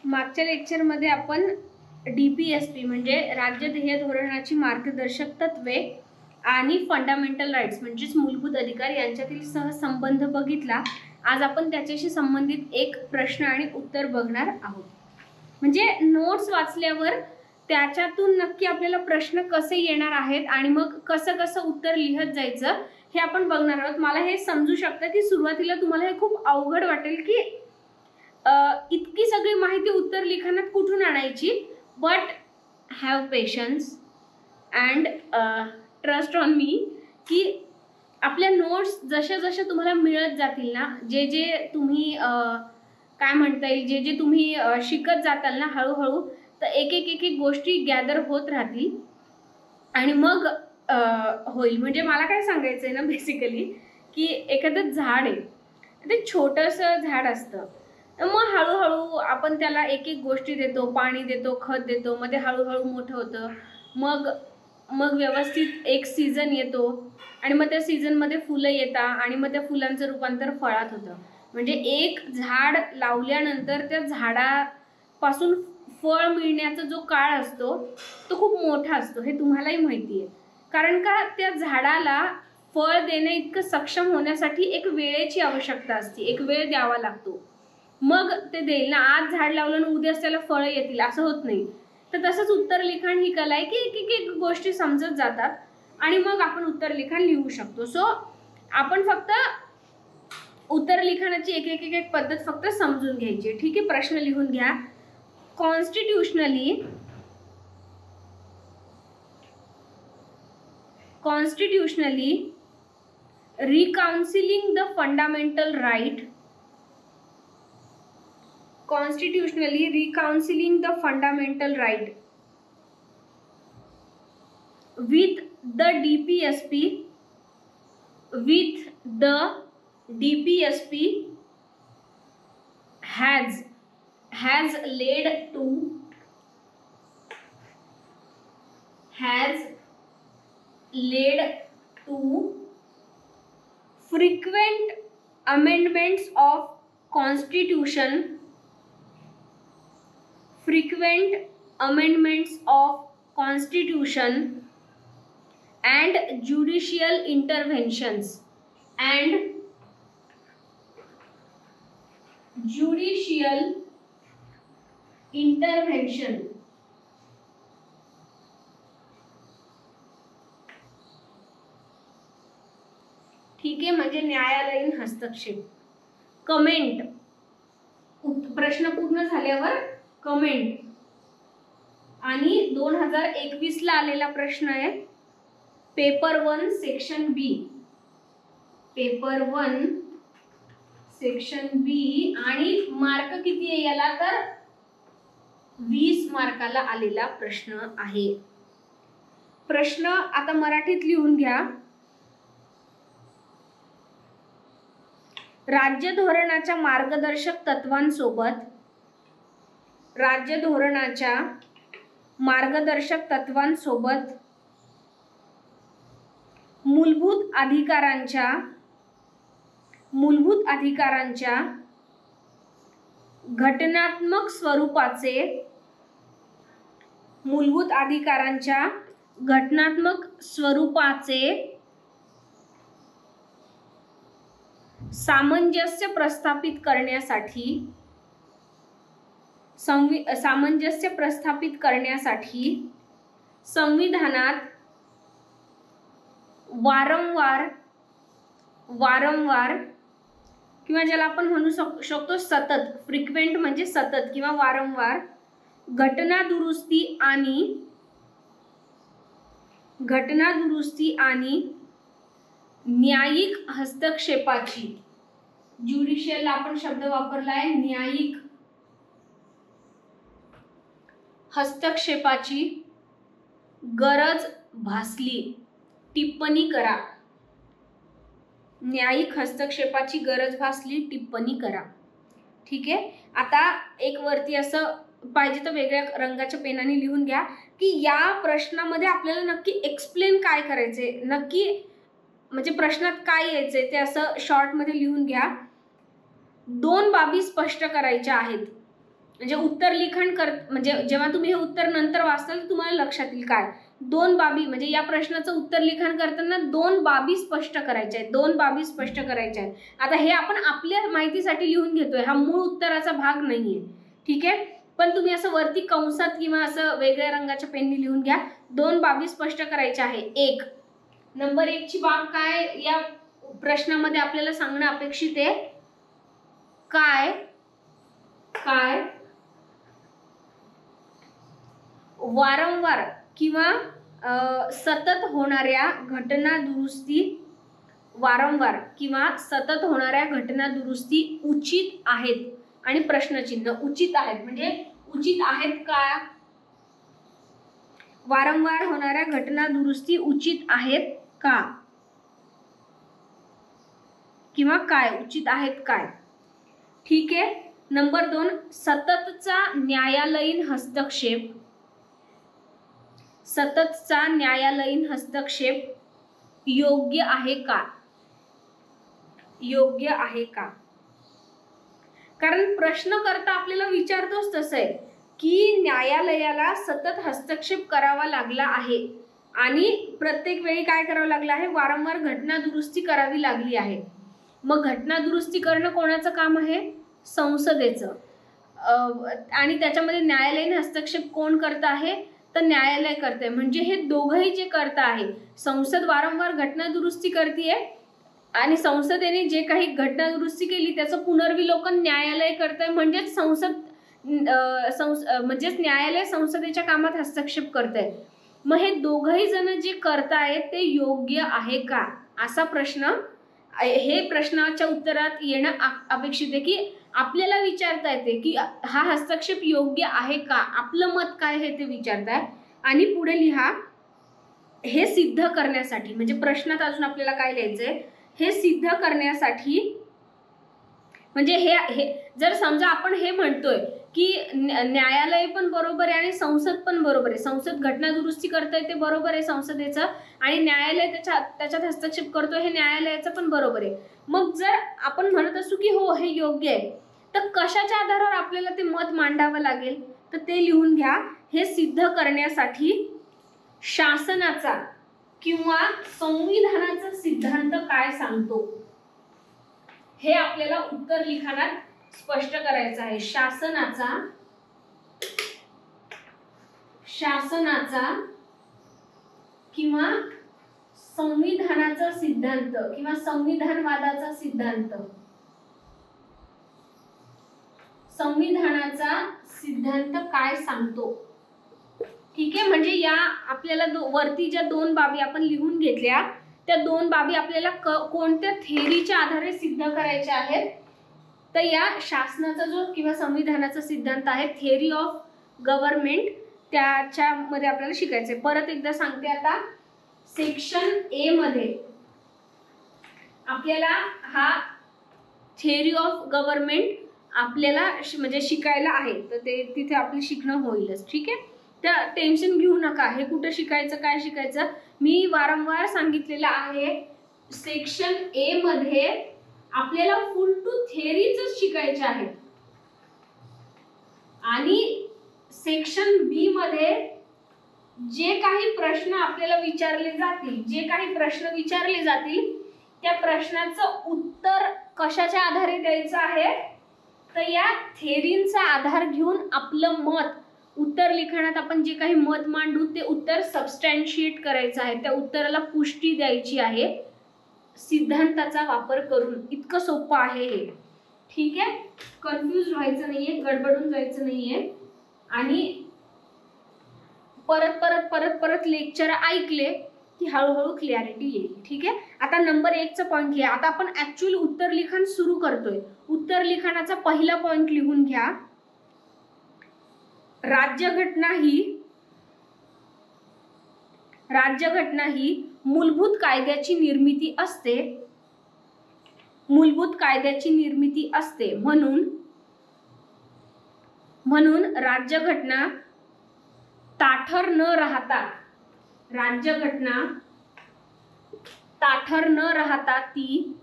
मागच्या लेक्चरमध्ये आपण DPSP म्हणजे राज्य ध्येय धोरणाची मार्गदर्शक तत्वे आणि फंडामेंटल राईट्स म्हणजेच मूलभूत अधिकार यांच्यातील सहसंबंध बघितला। आज आपण त्याच्याशी संबंधित एक प्रश्न आणि उत्तर बघणार आहोत। म्हणजे नोट्स वाचल्यावर त्याच्यातून नक्की आपल्याला प्रश्न कसे येणार आहेत आणि मग कसं कसं उत्तर लिहत जायचं हे आपण बघणार आहोत। मला हे समजू शकतं की सुरुवातीला तुम्हाला हे खूप अवघड वाटेल की इतकी सगळी माहिती उत्तर लिखाणात कुठून आणायची, but have patience and trust on me की आपल्या नोट्स जशा जशा तुम्हाला मिळत जातील ना, जे जे तुम्ही काय म्हणता येईल, जे जे तुम्ही शिकत जाताल ना हळूहळू, तर एक एक एक गोष्टी गॅदर होत राहतील आणि मग होईल। म्हणजे मला काय सांगायचंय ना बेसिकली की एखादं झाड आहे, ते छोटंसं झाड असतं, मग हळूहळू आपण त्याला एक एक गोष्टी देतो, पाणी देतो, खत देतो, मग ते हळूहळू मोठं होतं, मग व्यवस्थित एक सीझन येतो आणि मग त्या सीझनमध्ये फुलं येतात आणि मग त्या फुलांचं रूपांतर फळात होतं। म्हणजे एक झाड लावल्यानंतर त्या झाडापासून फळ मिळण्याचा जो काळ असतो तो खूप मोठा असतो, हे तुम्हालाही माहिती आहे। कारण का त्या झाडाला फळ देणे इतकं सक्षम होण्यासाठी एक वेळेची आवश्यकता असते, एक वेळ द्यावा लागतो, मग ते देईल ना। आज झाड लावलं ना उद्याच त्याला फळं येतील असं होत नाही। तर तसंच उत्तर लिखाण ही कला आहे की एक एक गोष्टी समजत जातात आणि मग आपण उत्तर लिखाण लिहू शकतो। सो आपण फक्त उत्तर लिखाणाची एक एक एक पद्धत फक्त समजून घ्यायची। ठीक आहे, प्रश्न लिहून घ्या। Constitutionally reconciling the fundamental right with the DPSP has led to frequent amendments of constitution and judicial interventions ठीक आहे, म्हणजे न्यायालयीन हस्तक्षेप। कमेंट, प्रश्न पूर्ण झाल्यावर कमेंट। आणि 2021 ला आलेला प्रश्न आहे पेपर 1 सेक्शन बी, पेपर 1 सेक्शन बी, आणि मार्क किती आहे याला, तर 20 मार्काला आलेला प्रश्न आहे। प्रश्न आता मराठीत लिहून घ्या। राज्य धोरणाच्या मार्गदर्शक तत्वांसोबत मूलभूत अधिकारांच्या घटनात्मक स्वरूपाचे सामंजस्य प्रस्थापित करण्यासाठी संविधानात वारंवार किंवा ज्याला आपण म्हणू शकतो सतत, फ्रिक्वेंट म्हणजे सतत किंवा वारंवार घटना दुरुस्ती आणि न्यायिक हस्तक्षेपाची, ज्युडिशियल आपण शब्द वापरलाय, न्यायिक हस्तक्षेपाची गरज भासली, टिप्पणी करा। न्यायिक हस्तक्षेपाची गरज भासली, टिप्पणी करा। ठीक आहे, आता एक वरती असं पाहिजे तर वेगळ्या रंगाच्या पेनाने लिहून घ्या की या प्रश्नामध्ये आपल्याला नक्की एक्सप्लेन काय करायचे, नक्की म्हणजे प्रश्नात काय यायचंय ते असं शॉर्ट मध्ये लिहून घ्या। 2 बाबी स्पष्ट करायच्या आहेत। म्हणजे उत्तर लिखाण म्हणजे जेव्हा तुम्ही हे उत्तर नंतर वाचताल तर तुम्हाला लक्षात येईल काय, 2 बाबी म्हणजे या प्रश्नाचं उत्तर लिखाण करताना 2 बाबी स्पष्ट करायच्या आहेत, 2 बाबी स्पष्ट करायच्या आहेत. आता हे आपण आपल्या माहितीसाठी लिहून घेतोय, हा मूळ उत्तराचा भाग नाहीये. ठीक आहे, पण तुम्ही असं वरती कंसात किंवा असं वेगळ्या रंगाच्या पेनने लिहून घ्या. 2 बाबी स्पष्ट करायच्या आहे. 1 नंबर 1 ची बाब काय या प्रश्नामध्ये आपल्याला सांगणं अपेक्षित आहे, काय काय वारंवार किंवा सतत होणाऱ्या घटना दुरुस्ती, वारंवार किंवा सतत होणाऱ्या घटना दुरुस्ती उचित आहेत. आणि प्रश्नचिन्ह उचित आहेत म्हणजे उचित आहेत का, वारंवार होणाऱ्या घटना दुरुस्ती उचित आहेत का किंवा काय उचित आहेत काय. ठीक आहे, नंबर 2 सततचा न्यायालयीन हस्तक्षेप, सततचा न्यायालयीन हस्तक्षेप योग्य आहे का, योग्य आहे का. कारण प्रश्नकर्ता आपल्याला विचारतोच तसं आहे की न्यायालयाला सतत हस्तक्षेप करावा लागला आहे आणि प्रत्येक वेळी काय करावं लागलं आहे, वारंवार घटना दुरुस्ती करावी लागली आहे. मग घटना दुरुस्ती करणं कोणाचं काम आहे, संसदेचं. आणि त्याच्यामध्ये न्यायालयीन हस्तक्षेप कोण करत आहे, तर न्यायालय करते. म्हणजे हे दोघंही जे करत आहे, संसद वारंवार घटना दुरुस्ती करते आणि संसदेने जे काही घटना दुरुस्ती केली त्याचं पुनर्विलोकन न्यायालय करतंय. म्हणजेच म्हणजेच न्यायालय संसदेच्या कामात हस्तक्षेप करतंय. मग हे दोघंही जण जे करतायत ते योग्य आहे का, असा प्रश्न हे प्रश्नाच्या उत्तरात येणं अपेक्षित आहे की आपल्याला विचारता येते की हा हस्तक्षेप योग्य आहे का, आपलं मत काय हे ते विचारताय. आणि पुढे लिहा, हे सिद्ध करण्यासाठी म्हणजे प्रश्नात अजून आपल्याला काय लिहायचंय, हे सिद्ध करण्यासाठी म्हणजे हे जर समजा आपण हे म्हणतोय की न्यायालय पण बरोबर आहे आणि संसद पण बरोबर आहे, संसद घटना दुरुस्ती करतंय ते बरोबर आहे संसदेचं आणि न्यायालय त्याच्यात हस्तक्षेप करतोय हे न्यायालयाचं पण बरोबर आहे. मग जर आपण म्हणत असू की हो हे योग्य आहे, तर कशाच्या आधारावर आपल्याला ते मत मांडावं लागेल, तर ते लिहून घ्या. हे सिद्ध करण्यासाठी शासनाचा किंवा संविधानाचा सिद्धांत काय सांगतो हे आपल्याला उत्तर लिखाणात स्पष्ट करायचं आहे. शासनाचा किंवा संविधानाचा सिद्धांत किंवा संविधानवादाचा सिद्धांत, संविधानाचा सिद्धांत काय सांगतो. ठीक आहे, म्हणजे या आपल्याला वरती ज्या 2 बाबी आपण लिहून घेतल्या त्या 2 बाबी आपल्याला कोणत्या थेअरीच्या आधारे सिद्ध करायच्या आहेत, तर या शासनाचा जो किंवा संविधानाचा सिद्धांत आहे, थेअरी ऑफ गव्हर्नमेंट, त्याच्यामध्ये आपल्याला शिकायचंय. परत एकदा सांगते, आता सेक्शन ए मध्ये आपल्याला हा थेअरी ऑफ गव्हर्नमेंट आपल्याला म्हणजे शिकायला आहे, तर ते तिथे आपलं शिकणं होईलच. ठीक आहे, त्या टेन्शन घेऊ नका, हे कुठं शिकायचं काय शिकायचं मी वारंवार सांगितलेलं आहे. सेक्शन ए मध्ये आपल्याला फुल टू थेअरीच शिकायचे आहे आणि सेक्शन बी मध्ये जे काही प्रश्न आपल्याला विचारले जातील, जे काही प्रश्न विचारले जातील त्या प्रश्नाचं उत्तर कशाच्या आधारे द्यायचं आहे, तर या थेअरींचा आधार घेऊन आपलं मत उत्तर लिखाणात आपण जे काही मत मांडू ते उत्तर सबस्टॅन्शिएट करायचं आहे, त्या उत्तराला पुष्टी द्यायची आहे सिद्धांताचा वापर करून. इतकं सोपं आहे हे. ठीक आहे, कन्फ्यूज व्हायचं नाहीये, गडबडून जायचं नाहीये आणि परत परत परत परत लेक्चर ऐकले की हळूहळू क्लॅरिटी येईल. ठीक आहे, आता नंबर 1 चा पॉइंट घ्या. आता आपण ऍक्च्युअली उत्तर लिखाण सुरू करतोय. उत्तर लिखाणाचा पहिला पॉइंट लिहून घ्या. राज्यघटना ही मूलभूत कायद्याची निर्मिती असते, मूलभूत कायद्याची निर्मिती असते. म्हणून राज्यघटना ताठर न राहता ती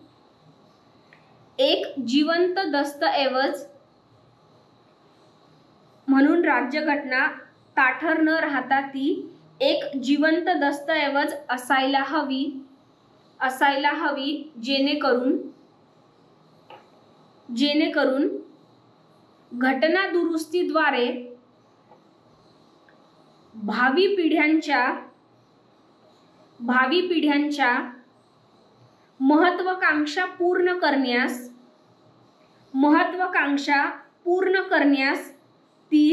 एक जिवंत दस्तऐवज म्हणून राज्यघटना ताठर न राहता ती एक जिवंत दस्तऐवज असायला हवी जेणेकरून घटना दुरुस्तीद्वारे भावी पिढ्यांच्या महत्वाकांक्षा पूर्ण करण्यास ती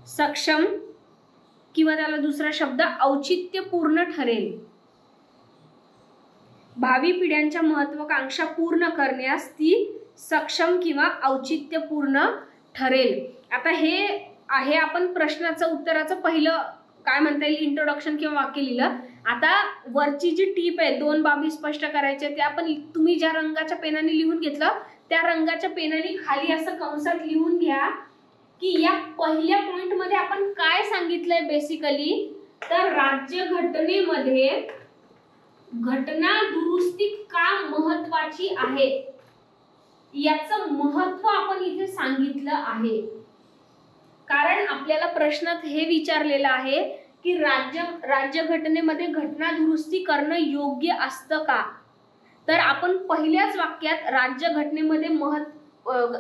सक्षम किंवा त्याला दुसरा शब्द औचित्यपूर्ण ठरेल. भावी पिढ्यांच्या महत्वाकांक्षा पूर्ण करण्यास ती सक्षम किंवा औचित्यपूर्ण ठरेल. आता हे आहे आपण प्रश्नाचं उत्तराचं पहिलं काय म्हणता येईल इंट्रोडक्शन किंवा वाक्य लिहिलं. आता वरची जी टीप आहे 2 बाबी स्पष्ट करायच्या त्या आपण तुम्ही ज्या रंगाच्या पेनाने लिहून घेतलं त्या रंगाच्या पेनाने खाली असं कंसात लिहून घ्या की या पहिल्या पॉइंट मध्ये आपण काय सांगितलंय. बेसिकली तर राज्यघटनेमध्ये घटना दुरुस्ती का महत्वाची आहे याचं महत्व आपण इथे सांगितलं आहे. कारण आपल्याला प्रश्नात हे विचारलेलं आहे की राज्यघटनेमध्ये घटना दुरुस्ती करणं योग्य असतं का. तर आपण पहिल्याच वाक्यात राज्यघटनेमध्ये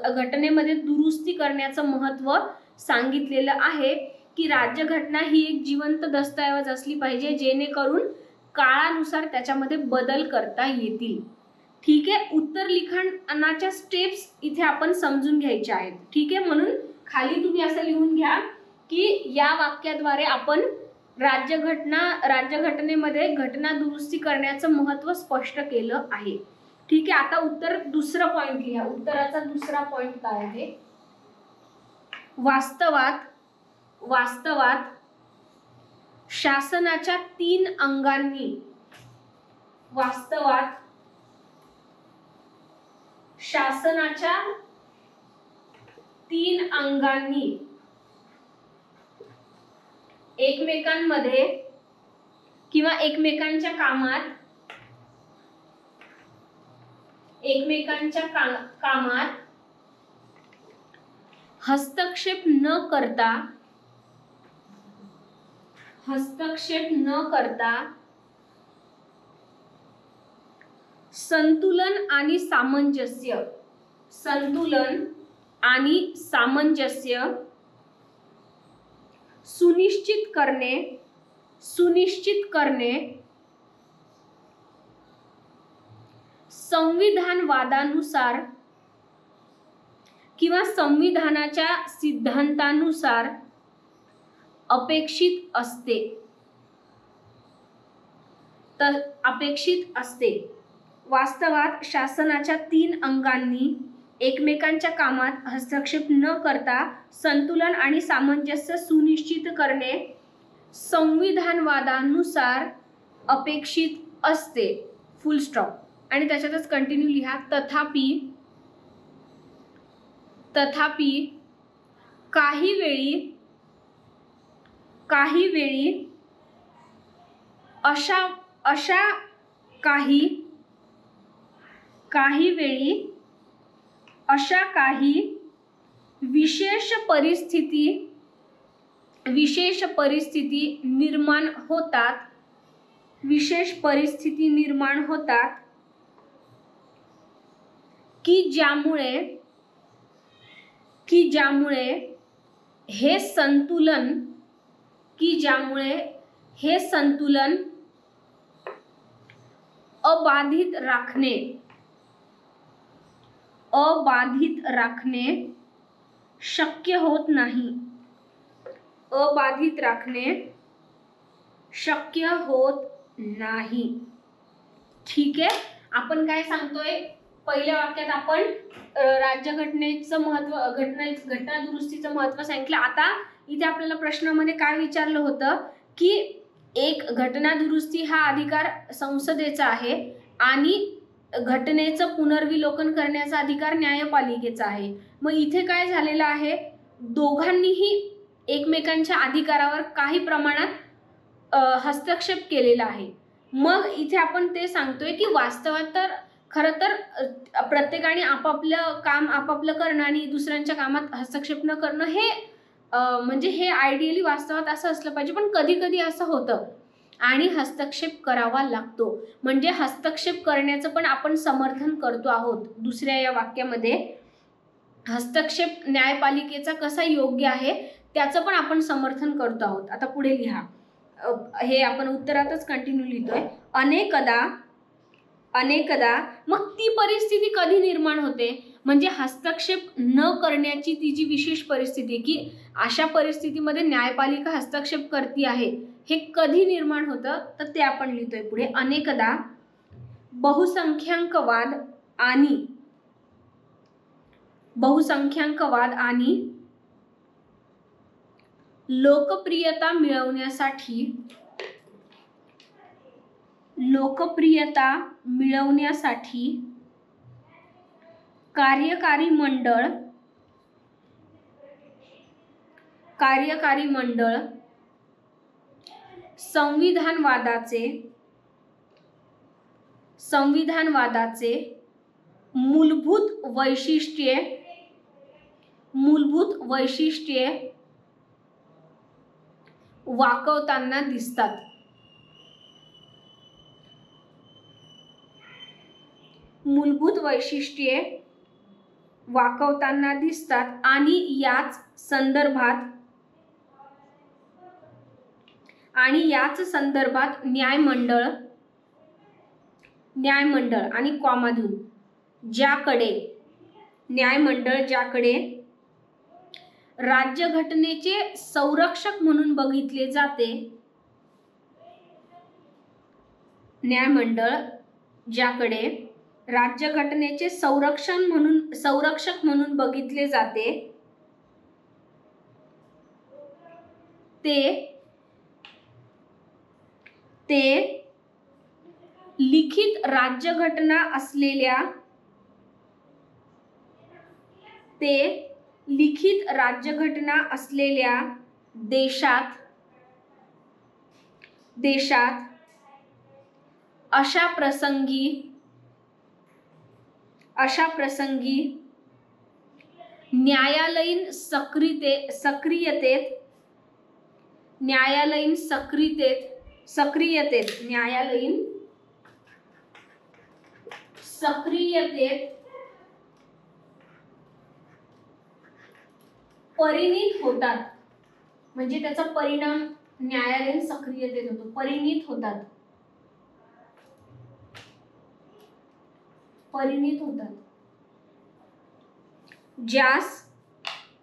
घटनेमध्ये दुरुस्ती करण्याचं महत्व सांगितलेलं आहे की राज्यघटना ही एक जिवंत दस्तऐवज असली पाहिजे जेणेकरून काळानुसार त्याच्यामध्ये बदल करता येतील. ठीक आहे. उत्तर लिखाणाच्या स्टेप्स इथे आपण समजून घ्यायच्या आहेत. ठीक आहे. म्हणून खाली तुम्ही असं लिहून घ्या की या वाक्याद्वारे आपण राज्यघटनेमध्ये घटना दुरुस्ती करण्याचं महत्व स्पष्ट केलं आहे. ठीक आहे. आता उत्तर दुसरा पॉइंट लिहा. उत्तराचा दुसरा पॉइंट काय आहे. वास्तवात शासनाच्या 3 अंगांनी एकमेकांमध्ये किंवा एकमेकांच्या कामात हस्तक्षेप न करता संतुलन आणि सामंजस्य सुनिश्चित करणे संविधानवादानुसार किंवा संविधानाच्या सिद्धांतानुसार अपेक्षित असते. वास्तवात शासनाच्या 3 अंगांनी एकमेकांच्या कामात हस्तक्षेप न करता संतुलन आणि सामंजस्य सुनिश्चित करणे संविधानवादानुसार अपेक्षित असते. फुल स्टॉप. आणि त्याच्यातच कंटिन्यू लिहा. तथापि काही वेळी अशा काही विशेष परिस्थिती निर्माण होतात की ज्यामुळे हे संतुलन अबाधित राखणे शक्य होत नाही. ठीक आहे. आपण काय सांगतोय पहिल्या वाक्यात आपण राज्यघटनेचं महत्व घटना दुरुस्तीचं महत्व सांगितलं. आता इथे आपल्याला प्रश्नामध्ये काय विचारलं होतं की एक घटना दुरुस्ती हा अधिकार संसदेचा आहे आणि घटनेचं पुनर्विलोकन करण्याचा अधिकार न्यायपालिकेचा आहे. मग इथे काय झालेलं आहे दोघांनीही एकमेकांच्या अधिकारावर काही प्रमाणात हस्तक्षेप केलेला आहे. मग इथे आपण ते सांगतोय की वास्तवात तर खरं तर प्रत्येकाने आपापलं काम आपापलं करणं आणि दुसऱ्यांच्या कामात हस्तक्षेप न करणं हे म्हणजे हे आयडियली वास्तवात असं असलं पाहिजे, पण कधी कधी असं होतं आणि हस्तक्षेप करावा लागतो. म्हणजे हस्तक्षेप करण्याचं पण आपण समर्थन करतो आहोत. दुसऱ्या या वाक्यामध्ये हस्तक्षेप न्यायपालिकेचा कसा योग्य आहे त्याचं पण आपण समर्थन करतो आहोत. आता पुढे लिहा, हे आपण उत्तरातच कंटिन्यू लिहितोय. अनेकदा मग ती परिस्थिती कधी निर्माण होते, म्हणजे हस्तक्षेप न करण्याची ती जी विशेष परिस्थिती की अशा परिस्थितीमध्ये न्यायपालिका हस्तक्षेप करते आहे, हे कधी निर्माण होतं तर ते आपण लिहितोय पुढे. अनेकदा बहुसंख्याकवाद आणि लोकप्रियता मिळवण्यासाठी कार्यकारी मंडळ संविधानवादाचे मूलभूत वैशिष्ट्ये वाकवताना दिसतात. मूलभूत वैशिष्ट्ये वाकवताना दिसतात आणि याच संदर्भात न्यायमंडळ आणि कॉमाधून ज्याकडे राज्यघटनेचे संरक्षक म्हणून बघितले जाते, न्यायमंडळ ज्याकडे राज्यघटनेचे संरक्षक म्हणून बघितले जाते, ते लिखित राज्यघटना असलेल्या देशात अशा प्रसंगी न्यायालयीन सक्रियतेत परिणित होतात. म्हणजे त्याचा परिणाम न्यायालयीन सक्रियतेत होतो, परिणित होतात.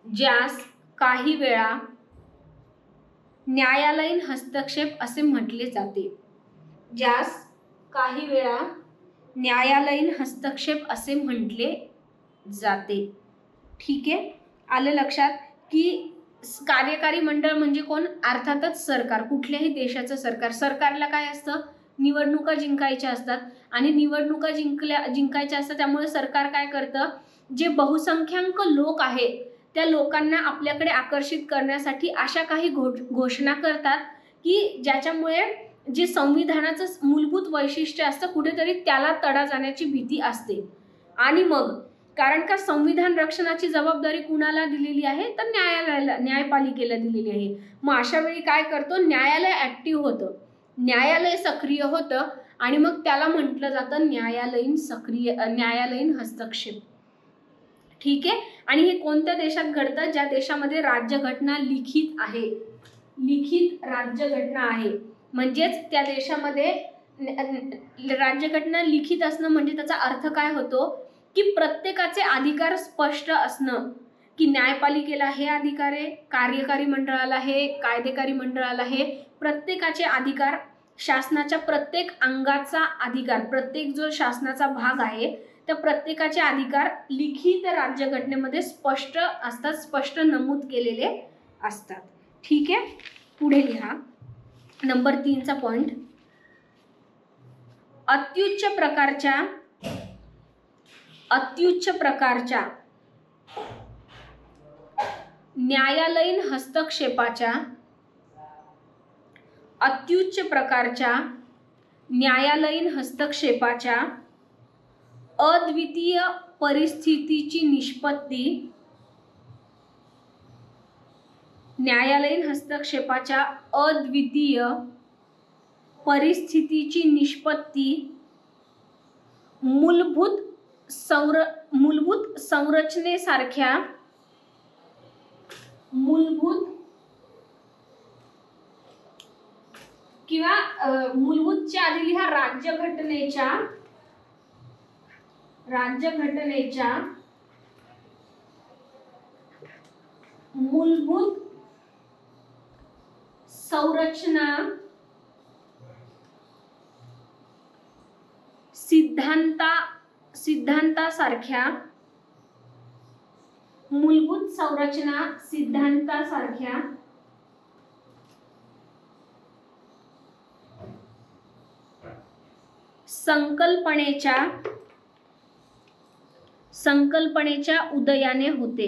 ज्यास काही वेळा न्यायालयीन हस्तक्षेप असे म्हटले जाते. ज्यास काही वेळा न्यायालयीन हस्तक्षेप असे म्हटले जाते. ठीक आहे, आलं लक्षात की कार्यकारी मंडळ म्हणजे कोण? अर्थातच सरकार, कुठल्याही देशाचं सरकार. सरकारला काय असतं? निवडणुका जिंकायच्या असतात आणि निवडणुका जिंकायच्या असतात. त्यामुळे सरकार काय करतं, जे बहुसंख्याक लोक आहेत त्या लोकांना आपल्याकडे आकर्षित करण्यासाठी अशा काही घोषणा करतात की ज्याच्यामुळे जे संविधानाचं मूलभूत वैशिष्ट्य असतं कुठेतरी त्याला तडा जाण्याची भीती असते. आणि मग कारण का संविधान रक्षणाची जबाबदारी कुणाला दिलेली आहे तर न्यायपालिकेला दिलेली आहे. मग अशा वेळी काय करतो, न्यायालय ऍक्टिव्ह होतं, न्यायालय सक्रिय होतं आणि मग त्याला म्हटलं जातं न्यायालयीन हस्तक्षेप. ठीक आहे, आणि हे कोणत्या देशात घडतं? ज्या देशामध्ये राज्यघटना लिखित राज्यघटना आहे. म्हणजेच त्या देशामध्ये राज्यघटना लिखित असणं म्हणजे त्याचा अर्थ काय होतो की प्रत्येकाचे अधिकार स्पष्ट असणं, की न्यायपालिकेला हे अधिकार आहे, कार्यकारी मंडळाला हे, कायदेकारी मंडळाला हे, प्रत्येकाचे अधिकार, शासनाच्या प्रत्येक अंगाचा अधिकार, प्रत्येक जो शासनाचा भाग आहे त्या प्रत्येकाचे अधिकार लिखित राज्यघटनेमध्ये स्पष्ट असतात, स्पष्ट नमूद केलेले असतात. ठीक आहे, पुढे लिहा नंबर 3चा पॉइंट. अत्युच्च प्रकारच्या न्यायालयीन हस्तक्षेपाच्या अद्वितीय परिस्थितीची निष्पत्ती, न्यायालयीन हस्तक्षेपाच्या अद्वितीय परिस्थितीची निष्पत्ती मूलभूत संरचनेसारख्या मूलभूतच्या आधी लिहा राज्यघटनेच्या मूलभूत संरचना सिद्धांतासारख्या मूलभूत संरचना सिद्धांतासारख्या संकल्पनेच्या उदयाने होते.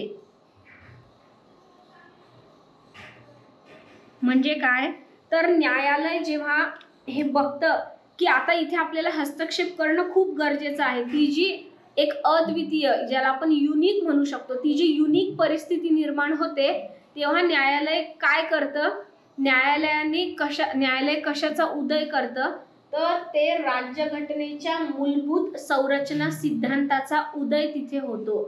म्हणजे काय तर न्यायालय जेव्हा हे बघतं की आता इथे आपल्याला हस्तक्षेप करणं खूप गरजेचं आहे, ती जी एक अद्वितीय, ज्याला आपण युनिक म्हणू शकतो, ती जी युनिक परिस्थिती निर्माण होते, तेव्हा न्यायालय काय करतं, न्यायालय कशाचा उदय करतं तर ते राज्यघटनेच्या मूलभूत संरचना सिद्धांताचा उदय तिथे होतो.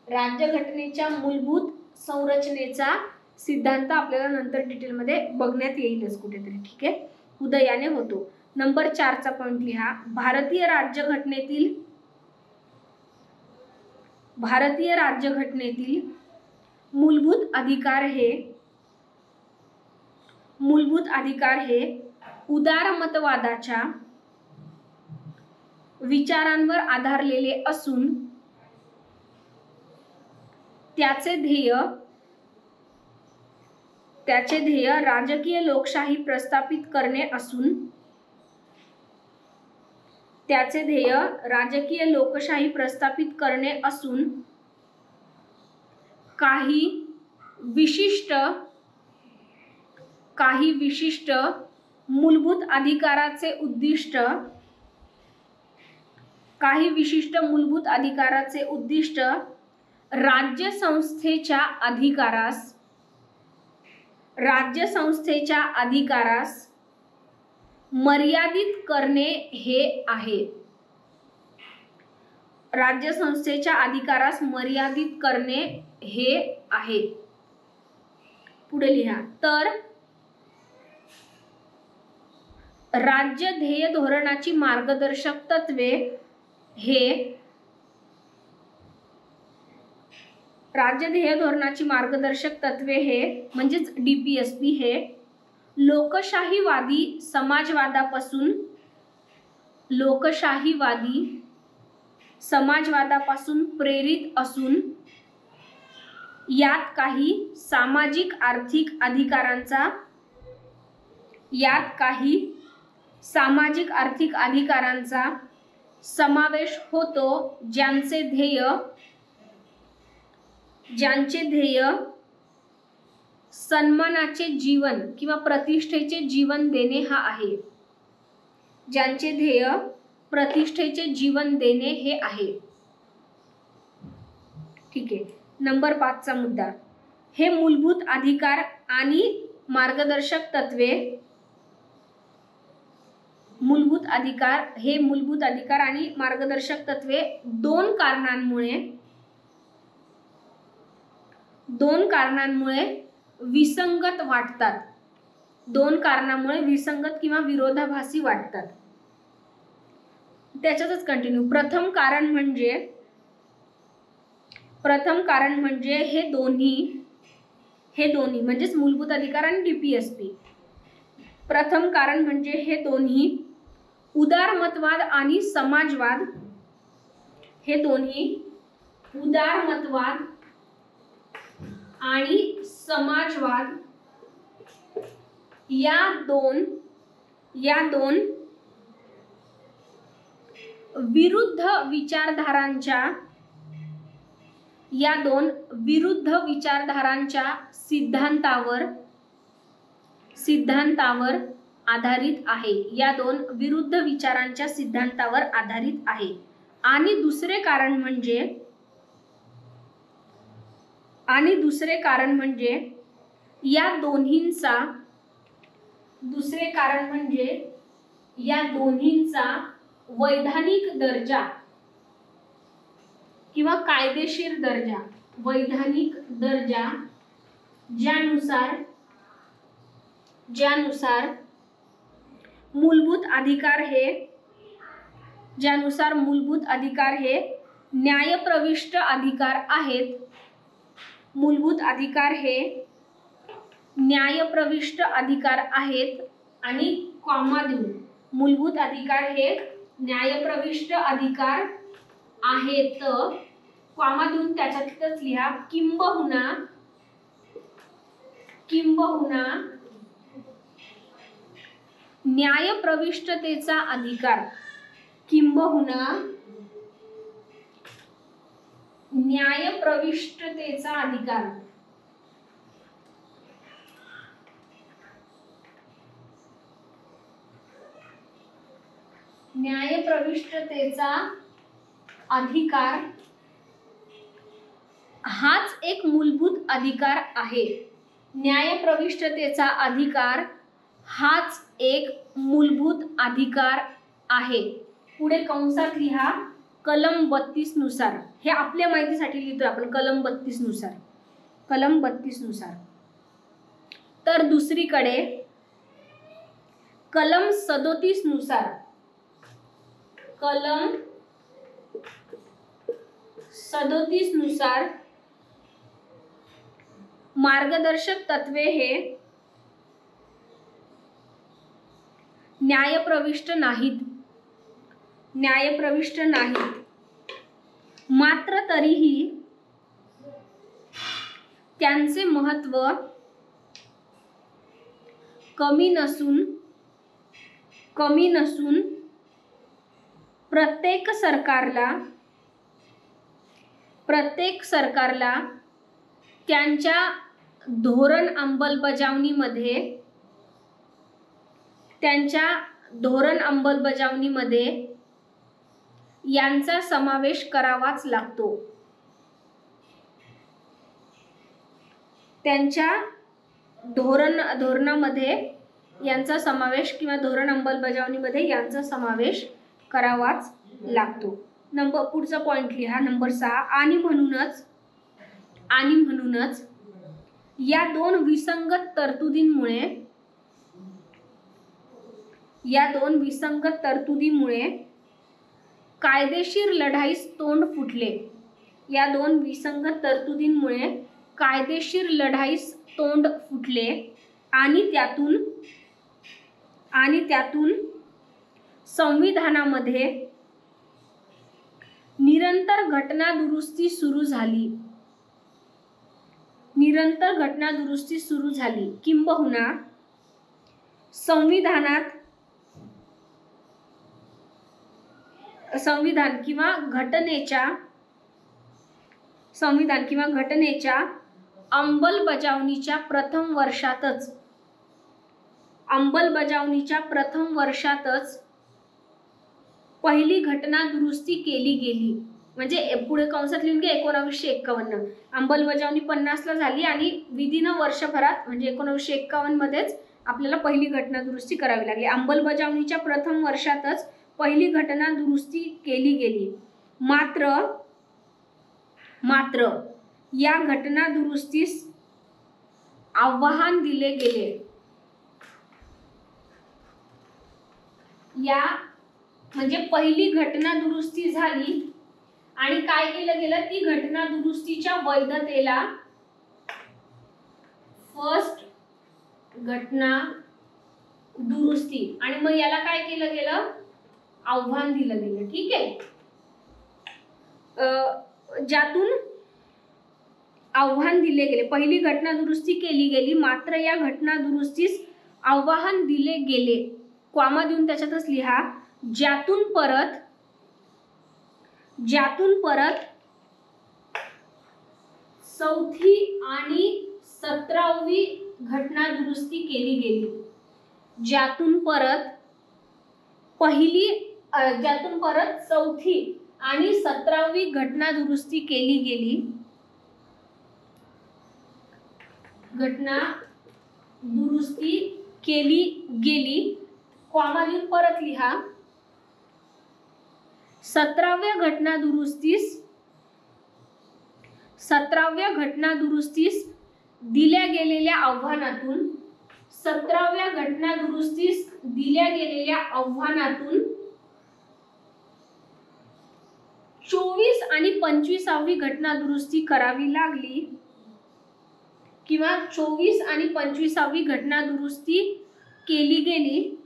राज्यघटनेच्या मूलभूत संरचनेचा सिद्धांत आपल्याला नंतर डिटेलमध्ये बघण्यात येईलच कुठेतरी. ठीक आहे, उदयाने होतो. नंबर 4 चा पॉइंट लिहा. भारतीय राज्यघटनेतील मूलभूत अधिकार हे उदारमतवादाच्या विचारांवर आधारलेले असून त्याचे ध्येय राजकीय लोकशाही प्रस्थापित करणे असून काही विशिष्ट मूलभूत अधिकाराचे उद्दिष्ट राज्यसंस्थेच्या अधिकारास मर्यादित करणे हे आहे. राज्यसंस्थेच्या अधिकारास मर्यादित करणे हे आहे. पुढे लिहा. तर राज्य ध्येय धोरणाची मार्गदर्शक तत्वे हे म्हणजेच DPSP हे लोकशाहीवादी समाजवादापासून प्रेरित असून यात काही सामाजिक आर्थिक अधिकारांचा समावेश होतो, ज्यांचे ध्येय सन्मानाचे जीवन किंवा प्रतिष्ठेचे जीवन देणे हा आहे. हे आहे. ठीक आहे. नंबर 5 चा मुद्दा. हे मूलभूत अधिकार आणि मार्गदर्शक तत्वे दोन कारणांमुळे विसंगत वाटतात. किंवा विरोधाभासी वाटतात. त्याच्यातच कंटिन्यू. प्रथम कारण म्हणजे हे दोन्ही म्हणजेच मूलभूत अधिकार आणि DPSP. प्रथम कारण म्हणजे हे दोन्ही उदारमतवाद आणि समाजवाद या दोन विरुद्ध विचारधारांच्या सिद्धांतावर आधारित आहे. आणि दुसरे कारण म्हणजे या दोन्हींचा वैधानिक दर्जा किंवा कायदेशीर दर्जा, वैधानिक दर्जा ज्यानुसार मूलभूत अधिकार हे न्यायप्रविष्ट अधिकार आहेत, मूलभूत अधिकार हे न्यायप्रविष्ट अधिकार आहेत, आणि कॉमा देऊन मूलभूत अधिकार हे न्यायप्रविष्ट अधिकार आहेत, कॉमा देऊन त्याच्यातच लिहा किंबहुना न्यायप्रविष्टतेचा अधिकार, किंबहुना न्यायप्रविष्टतेचा अधिकार हाच एक मूलभूत अधिकार आहे. न्यायप्रविष्टतेचा अधिकार हाच एक मूलभूत अधिकार आहे. पुढे कंसात लिहा कलम 32 नुसार. हे आपल्या माहितीसाठी लिहितोय आपण कलम 32 नुसार. तर दुसरीकडे कलम 37 नुसार, कलम 37 नुसार मार्गदर्शक तत्वे हे न्यायप्रविष्ट नाहीत, मात्र तरीही त्यांचे महत्त्व कमी नसून प्रत्येक सरकारला त्यांच्या धोरण अंमलबजावणीमध्ये यांचा समावेश करावाच लागतो. त्यांच्या धोरणामध्ये यांचा समावेश किंवा धोरण अंमलबजावणीमध्ये यांचा समावेश करावाच लागतो. पुढचा पॉइंट लिहा नंबर 6. आणि म्हणूनच या दोन विसंगत तरतुदीमुळे कायदेशीर लढाईस तोंड फुटले आणि त्यातून संविधानामध्ये निरंतर घटना दुरुस्ती सुरू झाली, किंबहुना संविधान किंवा घटनेच्या अंमलबजावणीच्या प्रथम वर्षातच पहिली घटना दुरुस्ती केली गेली. म्हणजे पुढे कंसात लिहून घ्या 1951. अंमलबजावणी 50 ला झाली आणि विदिन वर्षभरात म्हणजे 1951 मध्येच आपल्याला पहिली घटना दुरुस्ती करावी लागली. अंमलबजावणीच्या प्रथम वर्षातच पहिली घटना दुरुस्ती केली गेली. मात्र या घटना दुरुस्तीस आव्हान दिले गेले. म्हणजे पहिली घटना दुरुस्ती झाली आणि काय केलं गेलं, ती घटना दुरुस्तीच्या वैधतेला फर्स्ट घटना दुरुस्ती आणि मग याला काय केलं गेलं, आव्हान दिलं गेलं. ठीक आहे. ज्यातून आव्हान दिले गेले, पहिली घटना दुरुस्ती केली गेली, मात्र या घटना दुरुस्तीस आव्हान दिले गेले. कॉमा देऊन त्याच्यातच लिहा ज्यातून परत चौथी आणि 17वी घटना दुरुस्ती केली गेली. ज्यातून परत चौथी आणि 17वी घटना दुरुस्ती केली गेली. घटना दुरुस्ती केली गेली. कॉमा देऊन परत लिहा. 17व्या घटना दुरुस्तीस दिल्या गेलेल्या आव्हानातून 17व्या घटना दुरुस्तीस दिल्या गेलेल्या आव्हानातून 24 आणि 25वी घटना दुरुस्ती करावी लागली किंवा 24 आणि 25वी घटना दुरुस्ती केली गेली,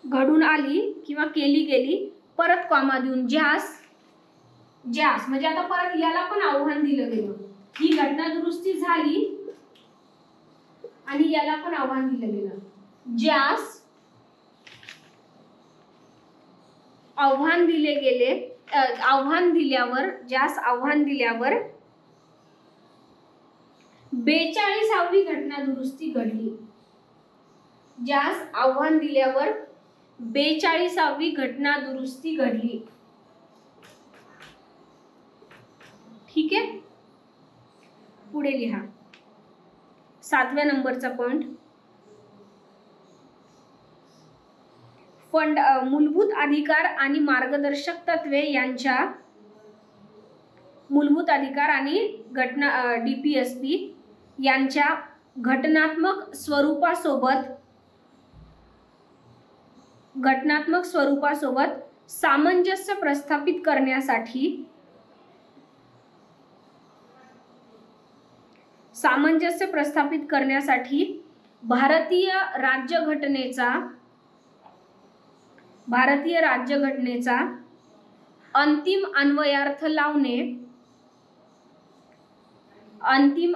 घडून आली किंवा केली गेली. परत कॉमा देऊन ज्यास म्हणजे आता परत याला पण आव्हान दिलं गेलं. ही घटना दुरुस्ती झाली आणि याला पण आव्हान दिलं गेलं. ज्यास आव्हान दिले गेले, आव्हान दिल्यावर 42वी घटना दुरुस्ती घडली. ज्यास आव्हान दिल्यावर 42वी घटना दुरुस्ती घडली. ठीक आहे, पुढे लिहा. 7व्या नंबरचा पॉइंट, मूलभूत अधिकार आणि मार्गदर्शक तत्वे यांच्या मूलभूत अधिकार आणि DPSP यांच्या घटनात्मक स्वरूपासोबत सामंजस्य प्रस्थापित करण्यासाठी भारतीय राज्यघटनेचा अंतिम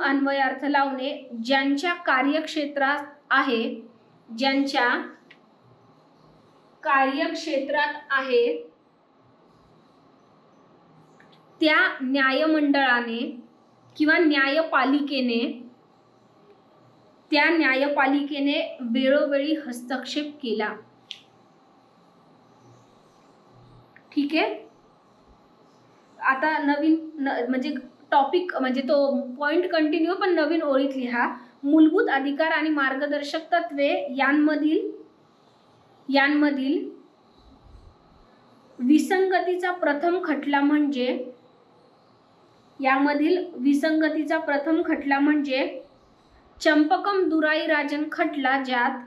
अन्वयार्थ लावणे ज्यांच्या कार्यक्षेत्रात आहे त्या न्यायमंडळाने किंवा न्यायपालिकेने वेळोवेळी हस्तक्षेप केला. ठीक आहे, आता नवीन म्हणजे टॉपिक म्हणजे तो पॉइंट कंटिन्यू पण नवीन ओळीत लिहा. मूलभूत अधिकार आणि मार्गदर्शक तत्वे यांमधील विसंगतीचा प्रथम खटला म्हणजे चंपकम दुराई राजन खटला ज्यात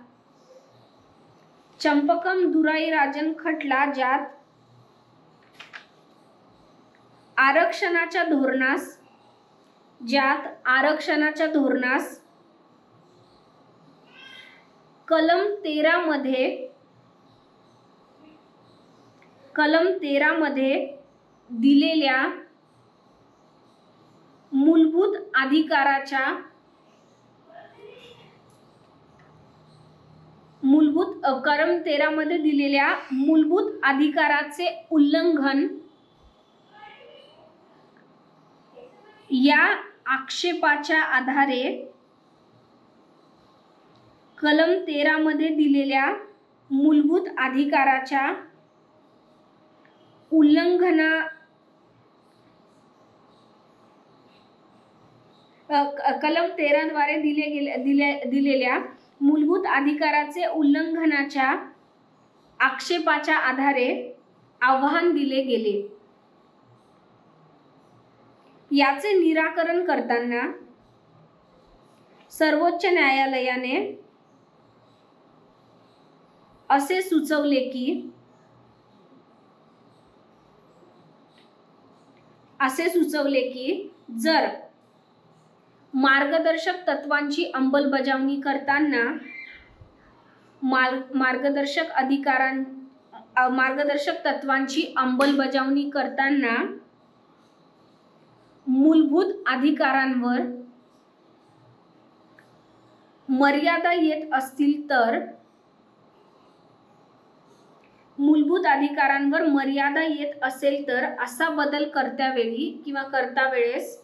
आरक्षणाच्या धोरणास कलम 13 मध्ये दिलेल्या मूलभूत अधिकाराचे उल्लंघन या आक्षेपाच्या आधारे कलम 13 मध्ये दिलेल्या मूलभूत अधिकाराच्या कलम 13 द्वारे दिलेल्या मूलभूत अधिकाराचे उल्लंघनाच्या आक्षेपाच्या आधारे आव्हान दिले गेले. याचे निराकरण करताना सर्वोच्च न्यायालयाने असे सुचवले की जर मार्गदर्शक तत्वांची अंमलबजावणी करताना मार्गदर्शक तत्वांची अंमलबजावणी करताना मूलभूत अधिकारांवर मर्यादा येत असतील तर असा बदल करता वेळेस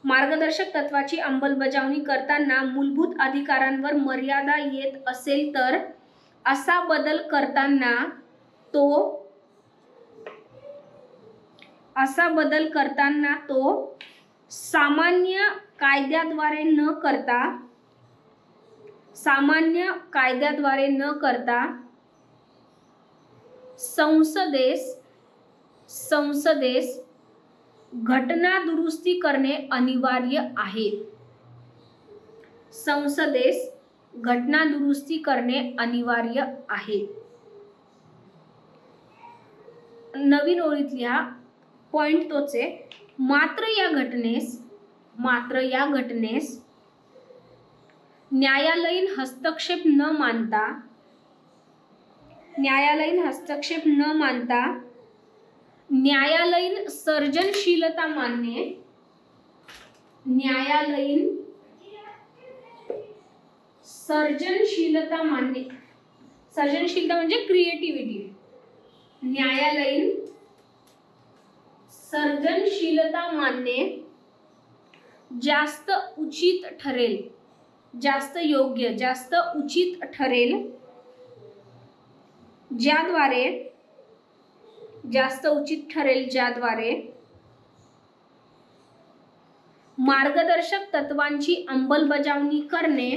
मार्गदर्शक तत्वाची अंमलबजावणी करताना मूलभूत अधिकारांवर मर्यादा येत असेल तर असा बदल करताना तो सामान्य कायद्याद्वारे न करता संसदेस घटना दुरुस्ती करणे अनिवार्य आहे. संसदेस घटना दुरुस्ती करणे अनिवार्य आहे. नवीन ओळीत लिहा, पॉइंट तोच आहे. मात्र या घटनेस न्यायालयीन हस्तक्षेप न मानता न्यायालयीन सर्जनशीलता मान्य सर्जनशीलता म्हणजे क्रिएटिव्हिटी. न्यायालयीन सर्जनशीलता मानणे जास्त उचित ठरेल, जास्त योग्य, जास्त उचित ठरेल, ज्याद्वारे मार्गदर्शक तत्वांची अंमलबजावणी करणे,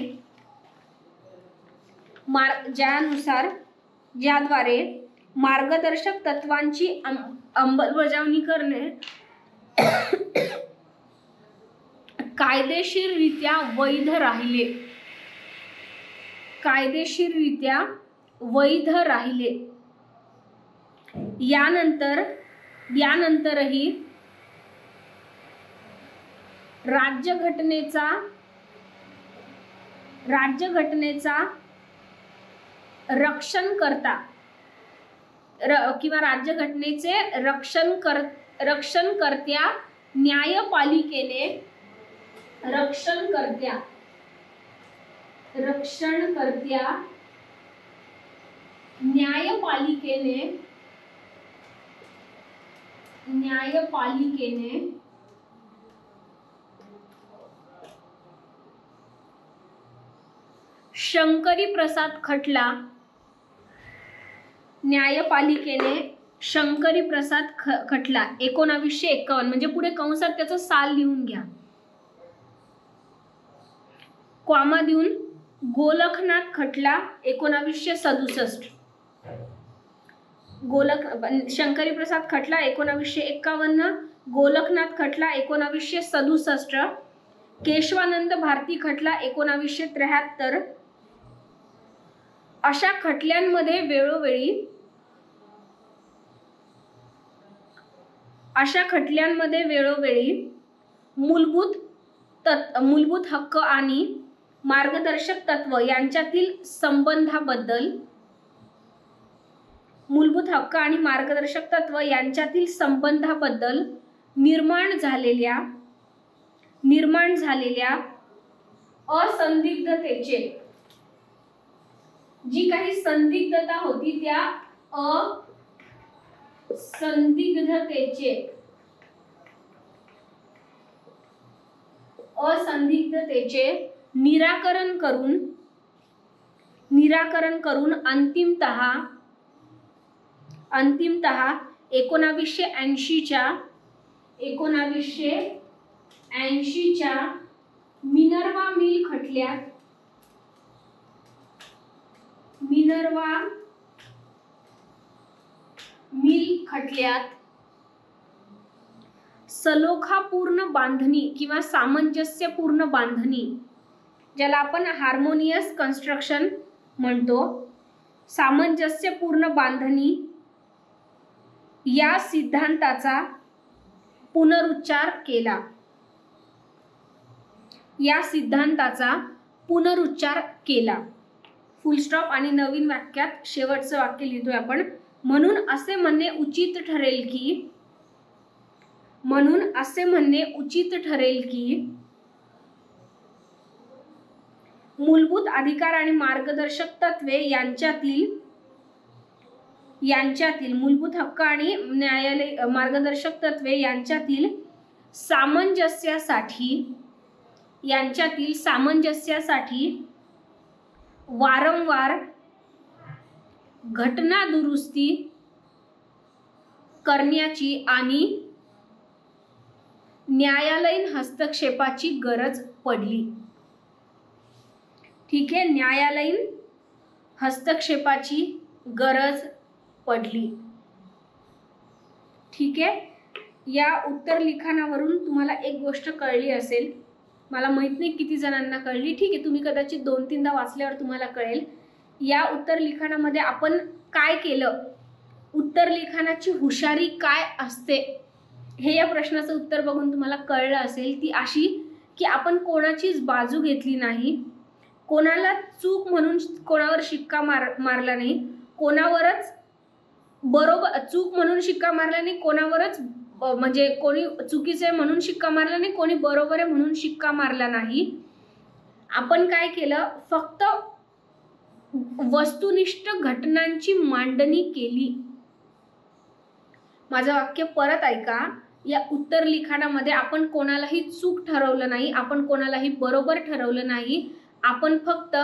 ज्याद्वारे मार्गदर्शक तत्वांची अंमलबजावणी करणे कायदेशीररित्या वैध राहिले. यानंतरही राज्यघटनेचा रक्षणकर्ता किंवा राज्यघटनेचे रक्षणकर्त्या न्यायपालिकेने शंकरी प्रसाद खटला न्यायपालिकेने शंकरी प्रसाद खटला 1951 म्हणजे पुढे कंसात त्याचं साल लिहून घ्या. कॉमा देऊन गोलकनाथ खटला 1967. शंकरी प्रसाद खटला 1951, गोलकनाथ खटला 1967, केशवानंद भारती खटला 1973. अशा खटल्यांमध्ये वेळोवेळी मूलभूत हक्क आणि मार्गदर्शक तत्व यांच्यातील संबंधाबद्दल निर्माण झालेल्या असंदिग्धतेचे जी काही संदिग्धता होती त्या असंदिग्धतेचे निराकरण करून अंतिमतः 1980च्या मिनर्वा मिल खटल्यात सलोखापूर्ण बांधणी किंवा सामंजस्यपूर्ण बांधणी, ज्याला आपण हार्मोनियस कन्स्ट्रक्शन म्हणतो, सामंजस्यपूर्ण बांधणी या सिद्धांताचा पुनरुच्चार केला. फुल स्टॉप आणि नवीन वाक्यात शेवटचं वाक्य लिहितोय आपण. म्हणून असे म्हणणे उचित ठरेल की मूलभूत अधिकार आणि मार्गदर्शक तत्वे यांच्यातील मूलभूत हक्क आणि मार्गदर्शक तत्वे यांच्यातील सामंजस्यासाठी वारंवार घटना दुरुस्ती करण्याची आणि न्यायालयीन हस्तक्षेपाची गरज पडली. ठीक आहे, न्यायालयीन हस्तक्षेपाची गरज पडली. ठीक आहे, या उत्तर लिखाणावरून तुम्हाला एक गोष्ट कळली असेल, मला माहित नाही किती जणांना कळली. ठीक आहे, तुम्ही कदाचित 2-3दा वाचल्यावर तुम्हाला कळेल. या उत्तर लिखाणामध्ये आपण काय केलं, उत्तर लिखाणाची हुशारी काय असते हे या प्रश्नाचं उत्तर बघून तुम्हाला कळलं असेल. ती अशी की आपण कोणाचीच बाजू घेतली नाही, कोणाला चूक म्हणून कोणावर शिक्का मारला नाही, कोणावरच बरोबर चूक म्हणून शिक्का मारला नाही, कोणावरच म्हणजे कोणी चुकीचं आहे म्हणून शिक्का मारला नाही, कोणी बरोबर आहे म्हणून शिक्का मारला नाही. आपण काय केलं, फक्त वस्तुनिष्ठ घटनांची मांडणी केली. माझं वाक्य परत ऐका. या उत्तर लिखाणामध्ये आपण कोणालाही चूक ठरवलं नाही, आपण कोणालाही बरोबर ठरवलं नाही, आपण फक्त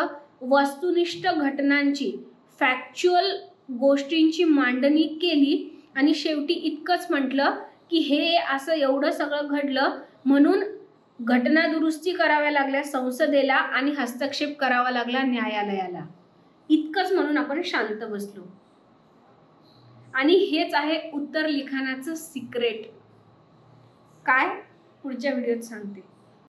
वस्तुनिष्ठ घटनांची फॅक्च्युअल गोष्टींची मांडणी केली आणि शेवटी इतकंच म्हटलं की हे असं एवढं सगळं घडलं म्हणून घटना दुरुस्ती कराव्या लागल्या संसदेला आणि हस्तक्षेप करावा लागला न्यायालयाला. इतकंच म्हणून आपण शांत बसलो. आणि हेच आहे उत्तर लिखाणाचं सिक्रेट. काय पुढच्या व्हिडिओत सांगते.